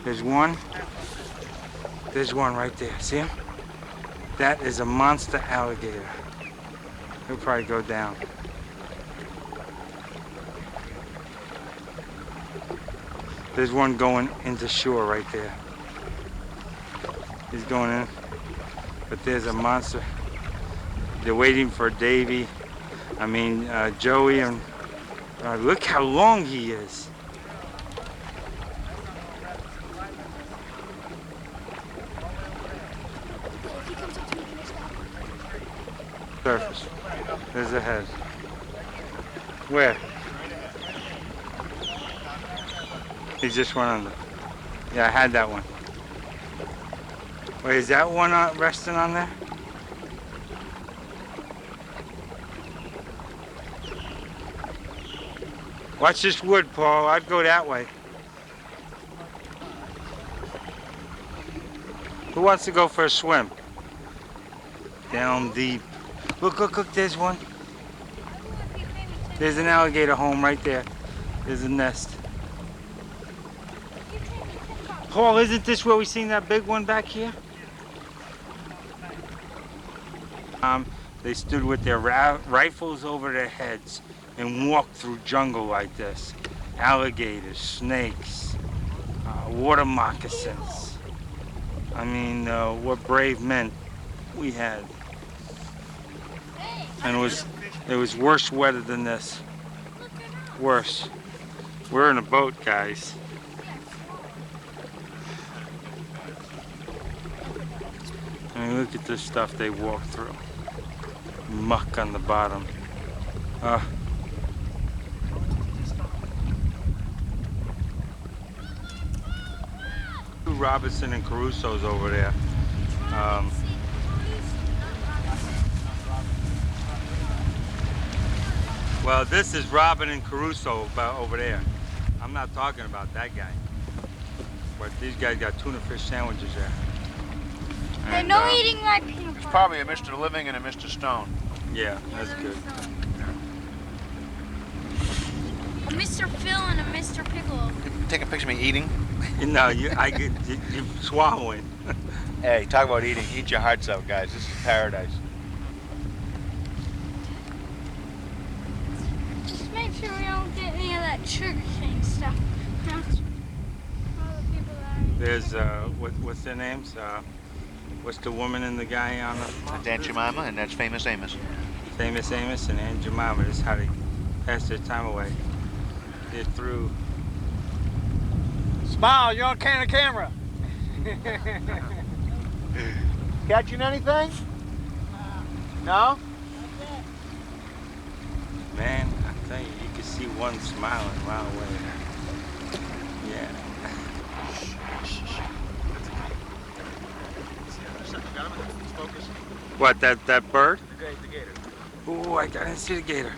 There's one. There's one right there. See him? That is a monster alligator. He'll probably go down. There's one going into shore right there. He's going in. But there's a monster. They're waiting for Davy. I mean, Joey, and look how long he is. Surface. There's the head. Where? He just went under. Yeah, I had that one. Wait, is that one resting on there? Watch this wood, Paul. I'd go that way. Who wants to go for a swim? Down deep. Look, look, look, there's one. There's an alligator home right there. There's a nest. Paul, isn't this where we seen that big one back here? They stood with their rifles over their heads and walked through jungle like this. Alligators, snakes, water moccasins. I mean, what brave men we had. And it was worse weather than this. Worse. We're in a boat, guys. I mean, look at this stuff they walk through. Muck on the bottom. Robinson and Crusoe's over there. Well, this is Robin and Crusoe over there. I'm not talking about that guy. But these guys got tuna fish sandwiches there. They're no eating my peanut butter. It's probably a Mr. Living and a Mr. Stone. Yeah, that's good. A Mr. Phil and a Mr. Pickle. Take a picture of me eating. No, you're swallowing. Hey, talk about eating. Eat your hearts out, guys. This is paradise. Just make sure we don't get any of that sugar cane stuff. There's, what's their names? What's the woman and the guy on the... That's Aunt Jemima, and that's Famous Amos. Famous Amos and Aunt Jemima. This is how they pass their time away. They're through. Smile, you're on camera. Catching anything? No? Man, I tell you, you can see one smiling a mile away. Yeah. What, that bird? The gator. Oh, I didn't see the gator.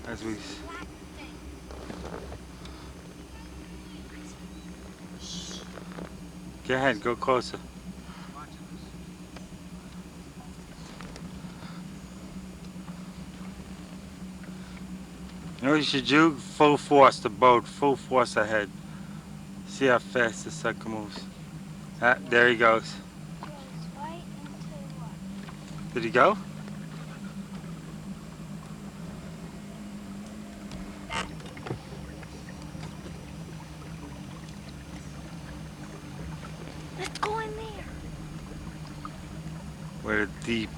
As we... Go ahead, go closer. You know what you should do? Full force the boat, full force ahead. See how fast the sucker moves. Ah, there he goes. Did he go? Let's go in there. We're deep.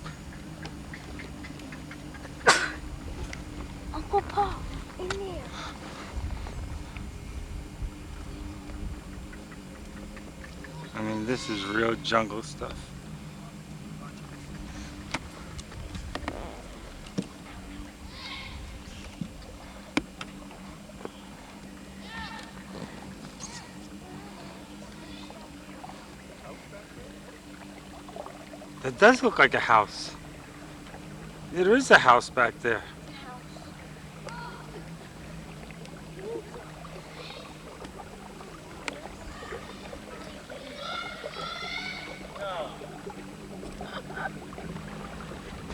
Uncle Paul, in there. I mean, this is real jungle stuff. That does look like a house. There is a house back there.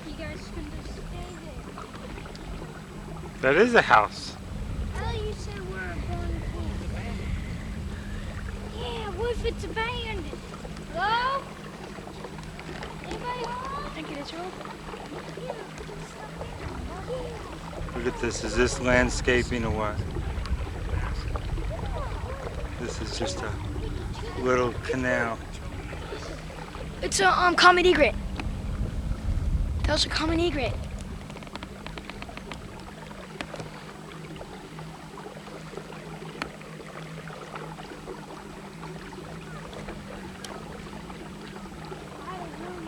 You guys can just stay That there. is a house. I thought you said we're going if it's abandoned. Hello? Anybody home? Think it is real? Look at this. Is this landscaping or what? This is just a little canal. It's a common egret. That was a common egret.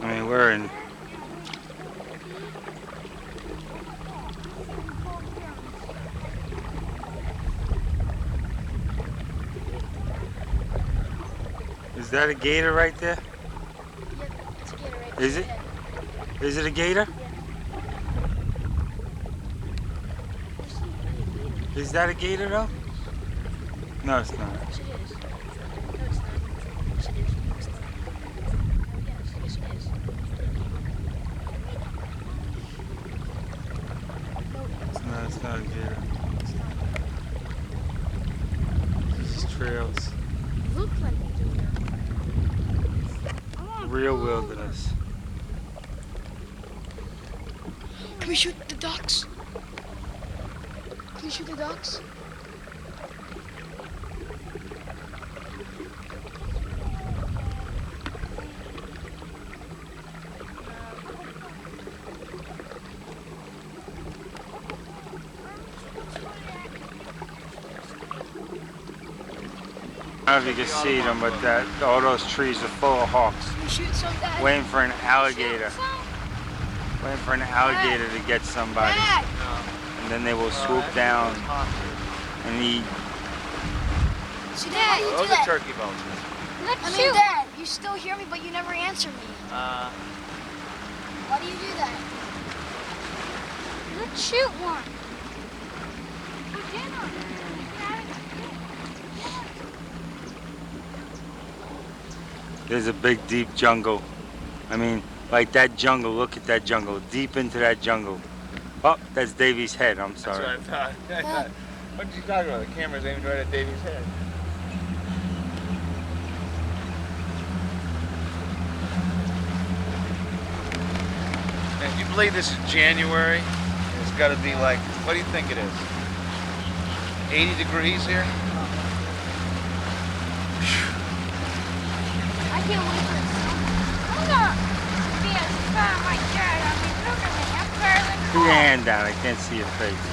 I mean, we're in. Is that a gator right there? Yeah, it's a gator right Is it? Is it a gator? Is that a gator though? No, it's not. Yes, it is. No, it's not. Yes, it is. No, it's not. Yes, it is. No, it's not a gator. This is trails. Look like a gator. Real wilderness. Can we shoot the ducks? Can we shoot the ducks? I don't know if you can see them, but all those trees are full of hawks, Can we shoot some, Dad? waiting for an alligator. Waiting for an alligator to get somebody. Dad! And then they will swoop down and eat. See, Dad, you do Those are that. turkey bones. Let's I mean, shoot. Dad, you still hear me, but you never answer me. Why do you do that? Let's shoot one. There's a big, deep jungle. I mean, like that jungle. Look at that jungle. Deep into that jungle. Oh, that's Davy's head. I'm That's sorry. what I thought. What did you talking about? The camera's aimed right at Davy's head. Man, if you believe this is January, it's got to be like, what do you think it is? 80 degrees here? I can't wait for the summer. I'm gonna be a spot my dad. I mean, look at me. I'm barely Put your hand down. I can't see your face.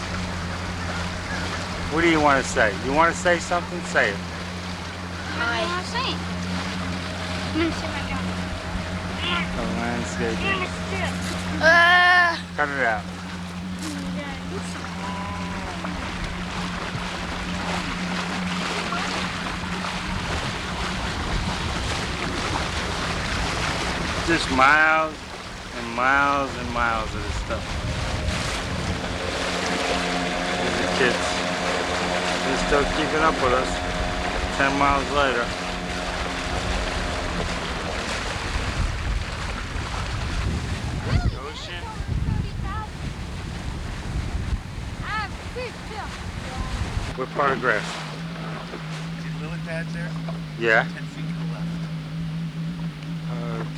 What do you want to say? You want to say something? Say it. What do you want to say? I'm gonna sit my gun. The landscape. I'm gonna sit. Cut it out. Just miles and miles and miles of this stuff. These are kids. They're still keeping up with us 10 miles later. Ocean. What part of grass? See lily pads there? Yeah. 10 feet to the left.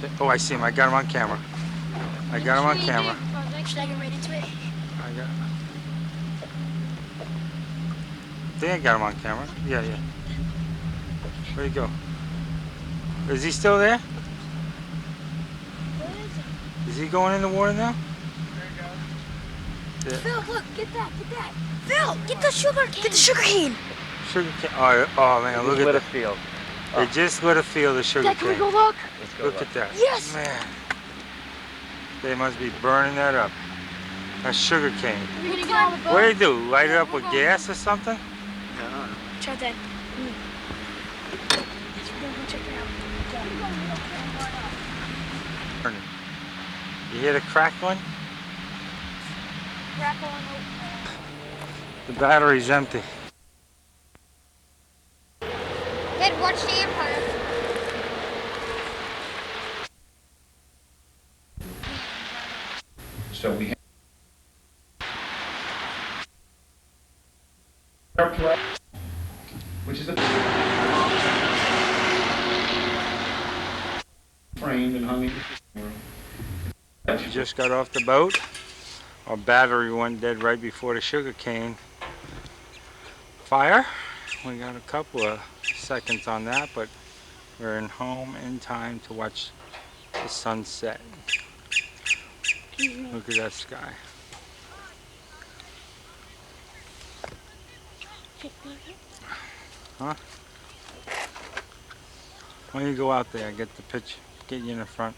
Okay. Oh, I see him. I got him on camera. I got him on camera. Should I get right into it? I got. I think I got him on camera. Yeah, yeah. Where'd he go? Is he still there? Is he going in the water now? Yeah. Phil, look, get that. Phil, get the sugar cane. Get the sugar cane. Sugar cane. Oh man, look at Lit a that. field. They just lit a field of sugar Dad, can we cane. go look? Let's go Look look. at that. Yes. Man. They must be burning that up. That's sugar cane. We're gonna get on the boat. What do they do? Light it up with gas or something? Try that. We're gonna go check it out. Burning. You hear the crackling? The battery's empty. Dad, watch the Empire. So we which is a framed and hung in your room. We just got off the boat. Our battery went dead right before the sugarcane fire. We got a couple of seconds on that, but we're in home in time to watch the sunset. Look at that sky. Huh? Why don't you go out there and get the picture, get you in the front.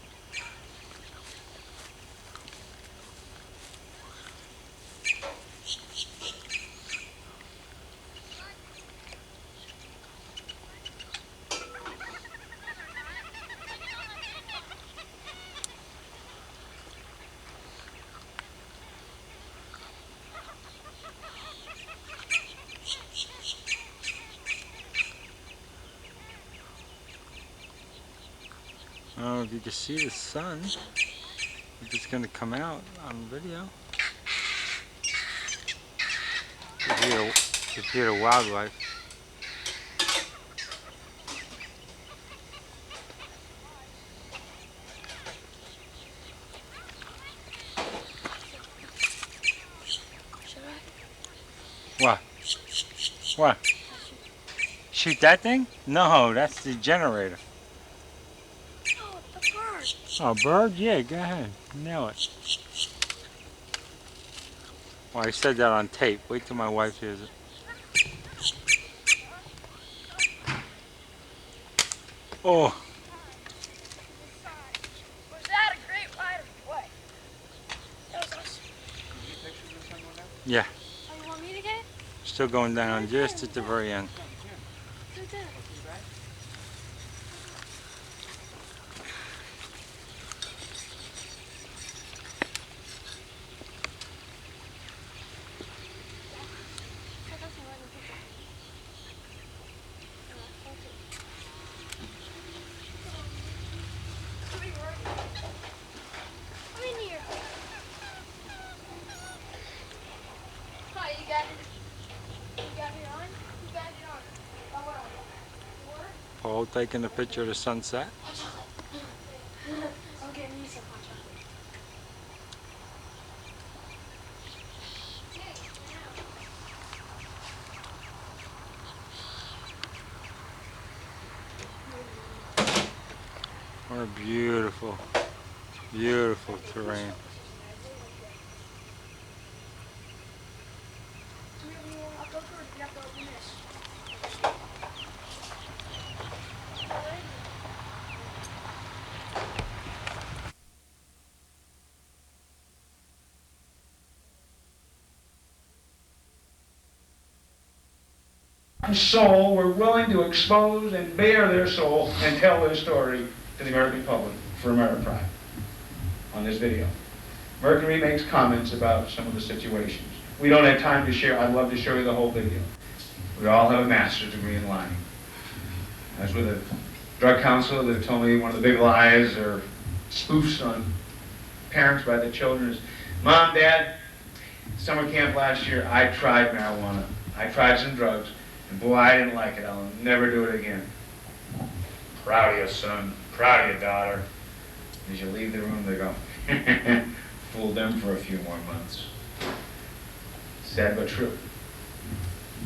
I don't know if you can see the sun, if it's going to come out on video. You hear the wildlife. What? What? Shoot that thing? No, that's the generator. Oh, the bird. Oh, bird? Yeah, go ahead. Nail it. Well, I said that on tape. Wait till my wife hears it. Oh. Was that a great ride or what? That was us. Yeah, Oh, you want me to get it? still going down just at the very end. Right there. Oh, that's a random picture. Come in here. Hi, you got it. You got it on? You got it on. Oh, what on? Water? Paul taking a picture of the sunset. I'm getting you some hot chocolate. What a beautiful, beautiful terrain. Do you have any more hot chocolate, or do you have to open this? Soul were willing to expose and bare their soul and tell their story to the American public for Ameripride on this video. Mercury makes comments about some of the situations. We don't have time to share. I'd love to show you the whole video. We all have a master's degree in lying. I was with a drug counselor that told me one of the big lies or spoofs on parents by the children is, Mom, Dad, summer camp last year, I tried marijuana. I tried some drugs. And boy, I didn't like it. I'll never do it again. Proud of you, son. Proud of you, daughter. As you leave the room, they go, fooled them for a few more months. Sad but true.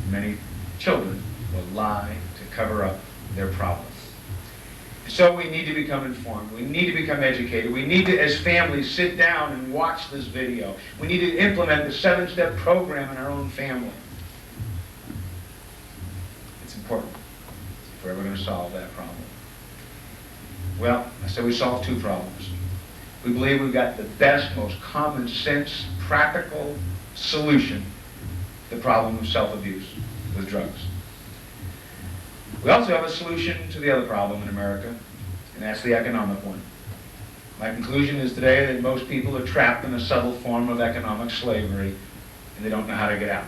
Many children will lie to cover up their problems. So we need to become informed. We need to become educated. We need to, as families, sit down and watch this video. We need to implement the 7-step program in our own family. It's important if we're ever going to solve that problem. Well, I said we solved 2 problems. We believe we've got the best, most common sense, practical solution to the problem of self-abuse with drugs. We also have a solution to the other problem in America, and that's the economic one. My conclusion is today that most people are trapped in a subtle form of economic slavery, and they don't know how to get out.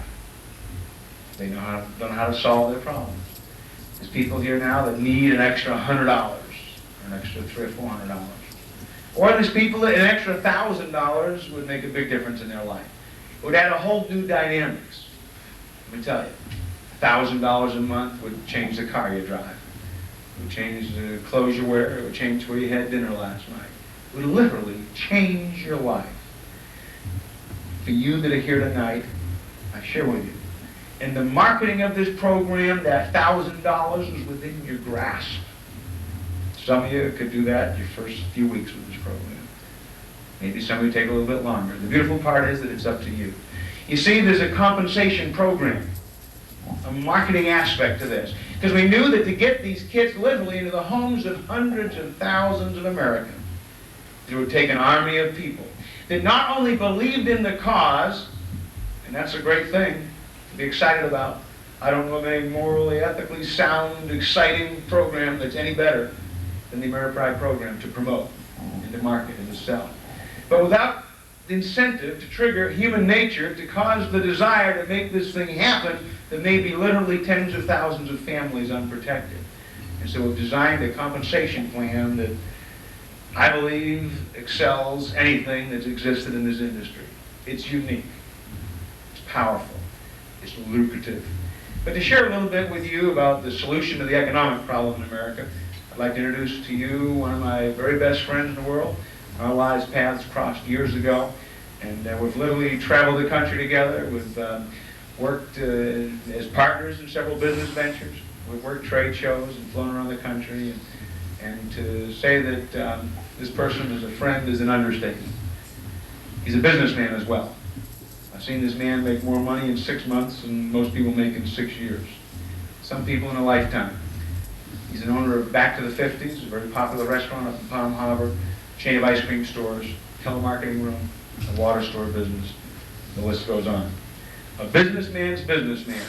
They don't know how to solve their problem. There's people here now that need an extra $100, or an extra $300 or $400. Or there's people that an extra $1,000 would make a big difference in their life. It would add a whole new dynamics. Let me tell you, $1,000 a month would change the car you drive. It would change the clothes you wear. It would change where you had dinner last night. It would literally change your life. For you that are here tonight, I share with you. In the marketing of this program, that $1,000 is within your grasp. Some of you could do that your first few weeks with this program. Maybe some of you take a little bit longer. The beautiful part is that it's up to you. You see, there's a compensation program, a marketing aspect to this. Because we knew that to get these kids literally into the homes of hundreds of thousands of Americans, it would take an army of people that not only believed in the cause, and that's a great thing to be excited about. I don't know of any morally, ethically sound, exciting program that's any better than the AmeriPride program to promote and to market and to sell. But without the incentive to trigger human nature to cause the desire to make this thing happen, there may be literally tens of thousands of families unprotected. And so we've designed a compensation plan that I believe excels anything that's existed in this industry. It's unique. It's powerful. It's lucrative. But to share a little bit with you about the solution to the economic problem in America, I'd like to introduce to you one of my very best friends in the world. Our lives paths crossed years ago, and we've literally traveled the country together. We've worked as partners in several business ventures. We've worked trade shows and flown around the country. And to say that this person is a friend is an understatement. He's a businessman as well. I've seen this man make more money in 6 months than most people make in 6 years. Some people in a lifetime. He's an owner of Back to the 50s, a very popular restaurant up in Palm Harbor, chain of ice cream stores, telemarketing room, a water store business. The list goes on. A businessman's businessman,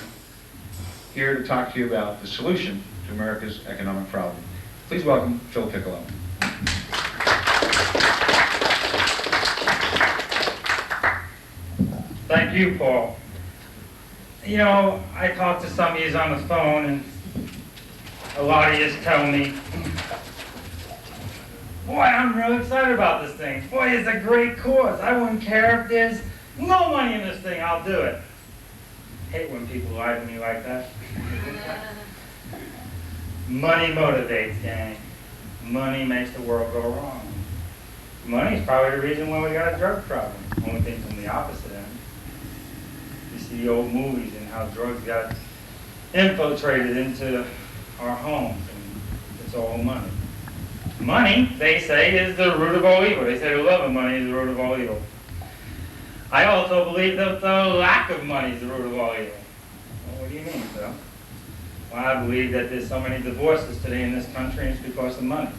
here to talk to you about the solution to America's economic problem. Please welcome Phil Piccolo. Thank you, Paul. You know, I talked to some of you on the phone, and a lot of you tell me, boy, I'm really excited about this thing. Boy, it's a great cause. I wouldn't care if there's no money in this thing. I'll do it. I hate when people lie to me like that. Money motivates, gang. Money makes the world go wrong. Money is probably the reason why we got a drug problem. Only thing from the opposite end. You see the old movies and how drugs got infiltrated into our homes, and it's all money. Money, they say, is the root of all evil. They say the love of money is the root of all evil. I also believe that the lack of money is the root of all evil. Well, what do you mean, Phil? Well, I believe that there's so many divorces today in this country, and it's because of money.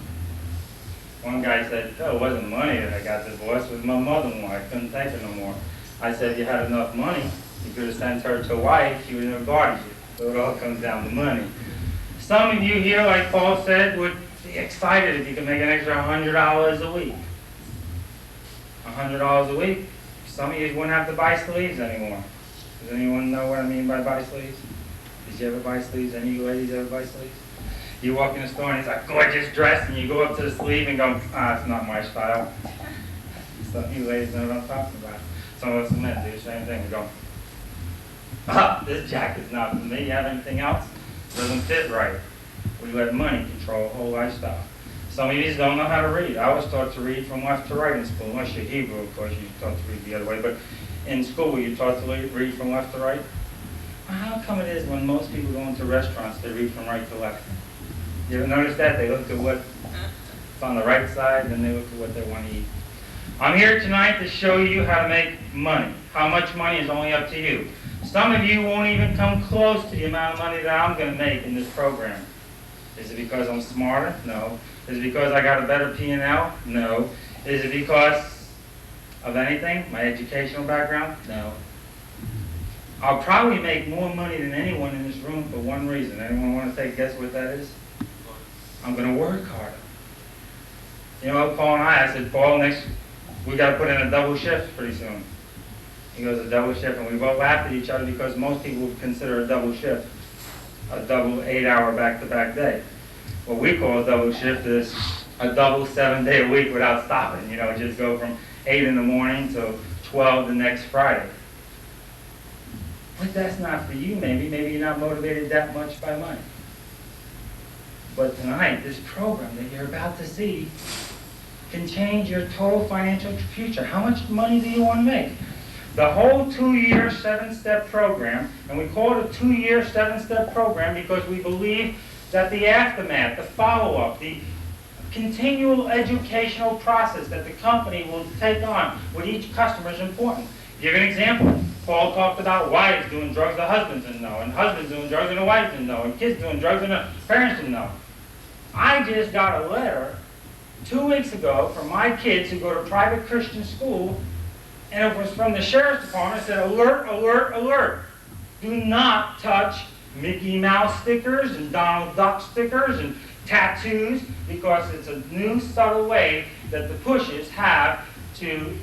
One guy said, Phil, it wasn't money that I got divorced, it was my mother-in-law. I couldn't take her no more. I said, if you had enough money, you could have sent her to a wife, she would have guarded you. So it all comes down to money. Some of you here, like Paul said, would be excited if you could make an extra $100 a week. $100 a week. Some of you wouldn't have to buy sleeves anymore. Does anyone know what I mean by buy sleeves? Did you ever buy sleeves? Any of you ladies ever buy sleeves? You walk in the store and it's a gorgeous dress, and you go up to the sleeve and go, it's not my style. Some of you ladies know what I'm talking about. Some of us men do the same thing. We go, this jacket's not for me. You have anything else? It doesn't fit right. We let money control the whole lifestyle. Some of you don't know how to read. I was taught to read from left to right in school. Unless you're Hebrew, of course, you're taught to read the other way. But in school, you're taught to read from left to right. Well, how come it is when most people go into restaurants, they read from right to left? You ever notice that? They look at what's on the right side, then they look at what they want to eat. I'm here tonight to show you how to make money. How much money is only up to you. Some of you won't even come close to the amount of money that I'm going to make in this program. Is it because I'm smarter? No. Is it because I got a better P&L? No. Is it because of anything? My educational background? No. I'll probably make more money than anyone in this room for one reason. Anyone want to take a guess what that is? I'm going to work harder. You know, Paul and I said, Paul, we got to put in a double shift pretty soon. He goes, a double shift, and we both laughed at each other because most people would consider a double shift a double 8-hour back-to-back day. What we call a double shift is a double 7-day a week without stopping. You know, just go from 8 in the morning to 12 the next Friday. But that's not for you, maybe. Maybe you're not motivated that much by money. But tonight, this program that you're about to see can change your total financial future. How much money do you want to make? The whole 2-year, 7-step program, and we call it a 2-year, 7-step program because we believe that the aftermath, the follow-up, the continual educational process that the company will take on with each customer is important. Give an example. Paul talked about wives doing drugs the husbands didn't know, and husbands doing drugs and the wives didn't know, and kids doing drugs and the parents didn't know. I just got a letter 2 weeks ago from my kids who go to private Christian school, and it was from the sheriff's department. It said, alert, alert, alert. Do not touch Mickey Mouse stickers and Donald Duck stickers and tattoos, because it's a new subtle way that the pushes have to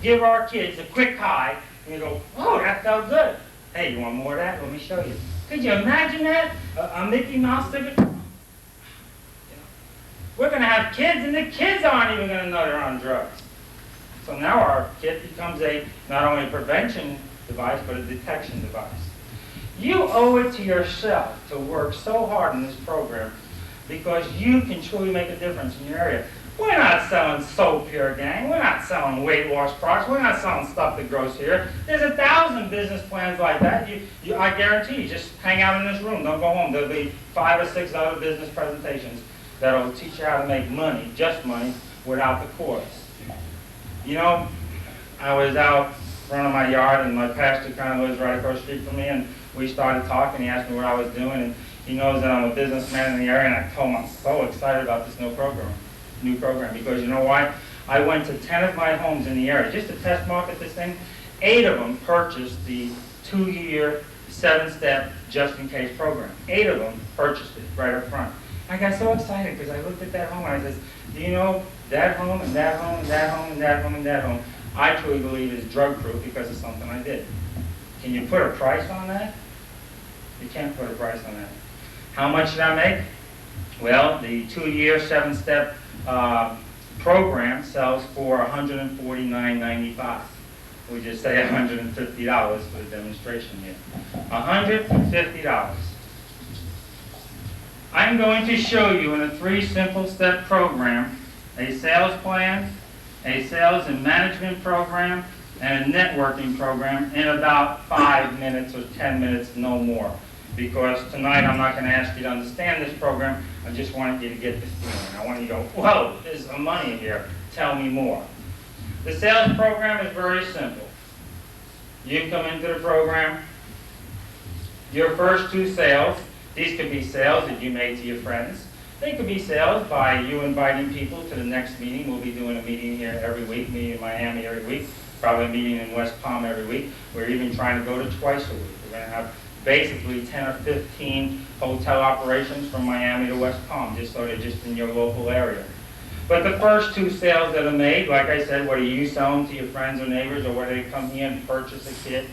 give our kids a quick high, and you go, oh, that felt good. Hey, you want more of that? Let me show you. Could you imagine that? A Mickey Mouse sticker? We're going to have kids, and the kids aren't even going to know they're on drugs. So now our kit becomes not only a prevention device, but a detection device. You owe it to yourself to work so hard in this program because you can truly make a difference in your area. We're not selling soap here, gang. We're not selling weight loss products. We're not selling stuff that grows here. There's 1,000 business plans like that. I guarantee you, just hang out in this room. Don't go home. There'll be 5 or 6 other business presentations that'll teach you how to make money, just money, without the course. You know, I was out running my yard, and my pastor kind of lives right across the street from me, and we started talking. He asked me what I was doing, and he knows that I'm a businessman in the area, and I told him I'm so excited about this new program, because you know why? I went to 10 of my homes in the area just to test market this thing. 8 of them purchased the 2-year, 7-step just-in-case program. 8 of them purchased it right up front. I got so excited because I looked at that home and I said, do you know that home and that home and that home and that home and that home, I truly believe is drug-proof because of something I did. Can you put a price on that? You can't put a price on that. How much did I make? Well, the 2-year, 7-step program sells for $149.95. We just say $150 for the demonstration here. $150. I'm going to show you in a 3 simple step program a sales plan, a sales and management program, and a networking program in about 5 minutes or 10 minutes, no more. Because tonight I'm not going to ask you to understand this program, I just wanted you to get the feeling. I want you to go, whoa, there's some money here, tell me more. The sales program is very simple. You come into the program, your first 2 sales, these could be sales that you made to your friends. They could be sales by you inviting people to the next meeting. We'll be doing a meeting here every week, meeting in Miami every week, probably a meeting in West Palm every week. We're even trying to go to twice a week. We're going to have basically 10 or 15 hotel operations from Miami to West Palm, just so they're just in your local area. But the first 2 sales that are made, like I said, whether you sell them to your friends or neighbors, or whether they come here and purchase a kit,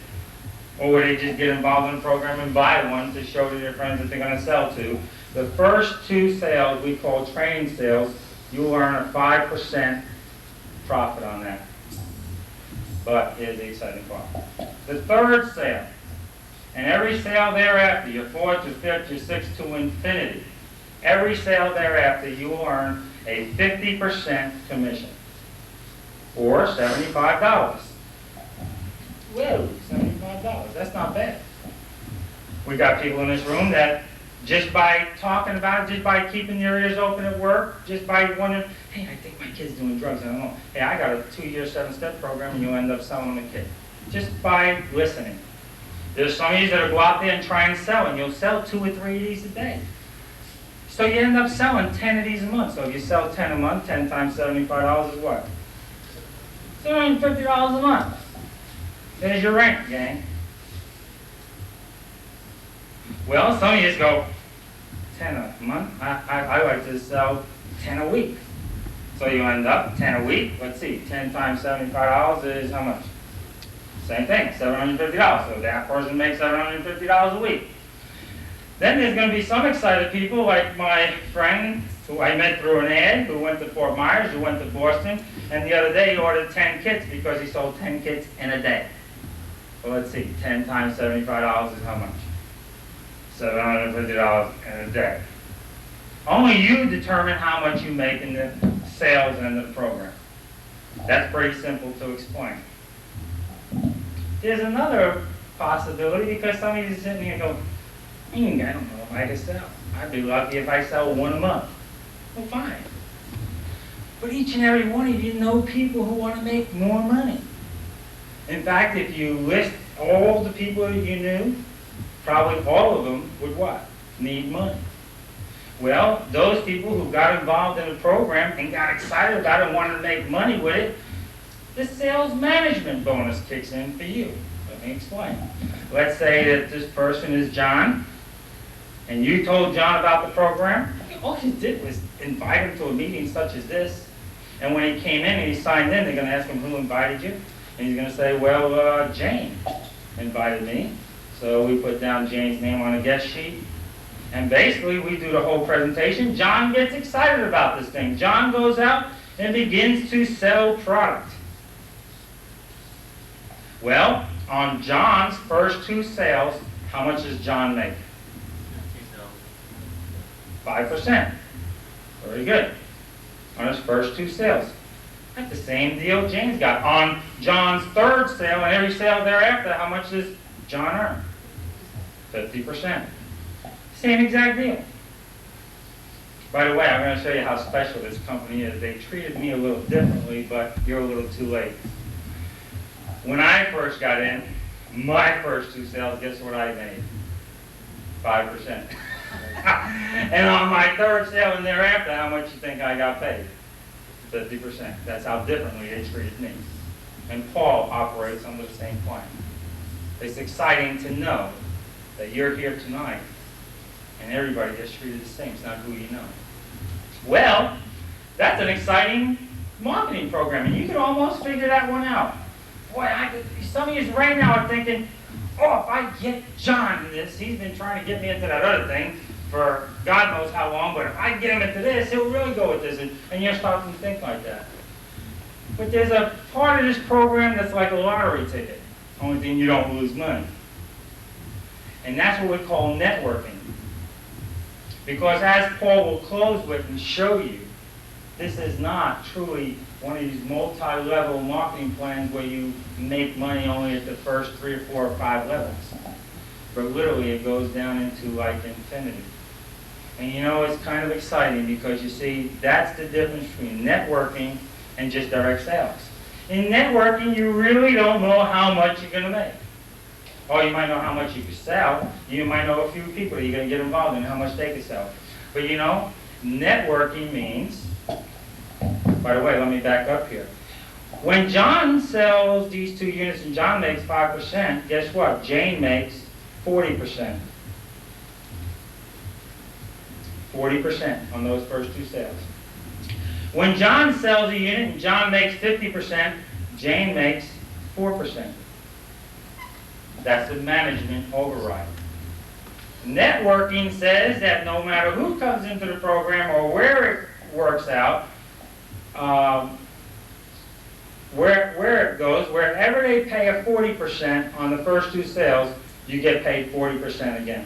or whether they just get involved in the program and buy one to show to their friends that they're going to sell to, the first 2 sales we call training sales, you'll earn a 5% profit on that. But here's the exciting part. The 3rd sale, and every sale thereafter, your 4th, your 5th, your 6th to infinity, every sale thereafter you will earn a 50% commission, or $75. Whoa, $75, that's not bad. We got people in this room that just by talking about it, just by keeping their ears open at work, just by wondering, hey, I think my kid's doing drugs, I don't know. Hey, I got a 2-year, 7-step program, and you'll end up selling them a kid. Just by listening. There's some of you that'll go out there and try and sell, and you'll sell 2 or 3 of these a day. So you end up selling 10 of these a month. So if you sell 10 a month, 10 times $75 is what? $250 a month. There's your rent, gang. Well, some of you just go, 10 a month? I like to sell 10 a week. So you end up 10 a week. Let's see, 10 times $75 is how much? Same thing, $750. So that person makes $750 a week. Then there's going to be some excited people like my friend who I met through an ad, who went to Fort Myers, who went to Boston, and the other day he ordered 10 kits because he sold 10 kits in a day. Well, let's see, 10 times $75 is how much? $750 in a day. Only you determine how much you make in the sales end of the program. That's pretty simple to explain. There's another possibility, because some of you are sitting here and go, I don't know if I can sell. I'd be lucky if I sell one a month. Well, fine. But each and every one of you know people who want to make more money. In fact, if you list all the people that you knew, probably all of them would what? Need money. Well, those people who got involved in the program and got excited about it and wanted to make money with it, the sales management bonus kicks in for you. Let me explain. Let's say that this person is John, and you told John about the program. All you did was invite him to a meeting such as this, and when he came in and he signed in, they're going to ask him who invited you, and he's going to say, well, Jane invited me. So we put down Jane's name on a guest sheet, and basically we do the whole presentation. John gets excited about this thing. John goes out and begins to sell product. Well, on John's first 2 sales, how much does John make? 5%. Very good. On his first 2 sales. That's the same deal Jane's got. On John's 3rd sale and every sale thereafter, how much does John earn? 50%. Same exact deal. By the way, I'm going to show you how special this company is. They treated me a little differently, but you're a little too late. When I first got in, my first 2 sales, guess what I made? 5%. And on my 3rd sale and thereafter, how much you think I got paid? 50%. That's how differently they treated me. And Paul operates under the same plan. It's exciting to know that you're here tonight and everybody gets treated the same. It's not who you know. Well, that's an exciting marketing program, and you could almost figure that one out. Boy, some of you right now are thinking, oh, if I get John in this, he's been trying to get me into that other thing for God knows how long, but if I get him into this, he'll really go with this, and you're starting to think like that. But there's a part of this program that's like a lottery ticket. Only thing, you don't lose money. And that's what we call networking. Because as Paul will close with and show you, this is not truly one of these multi-level marketing plans where you make money only at the first 3 or 4 or 5 levels. But literally it goes down into like infinity. And you know, it's kind of exciting because you see, that's the difference between networking and just direct sales. In networking, you really don't know how much you're going to make. Or you might know how much you could sell. You might know a few people that you're going to get involved in, how much they could sell. But you know, networking means, by the way, let me back up here. When John sells these 2 units and John makes 5%, guess what? Jane makes 40%. 40% on those first 2 sales. When John sells a unit and John makes 50%, Jane makes 4%. That's the management override. Networking says that no matter who comes into the program or where it works out, where it goes, wherever they pay a 40% on the first 2 sales, you get paid 40% again.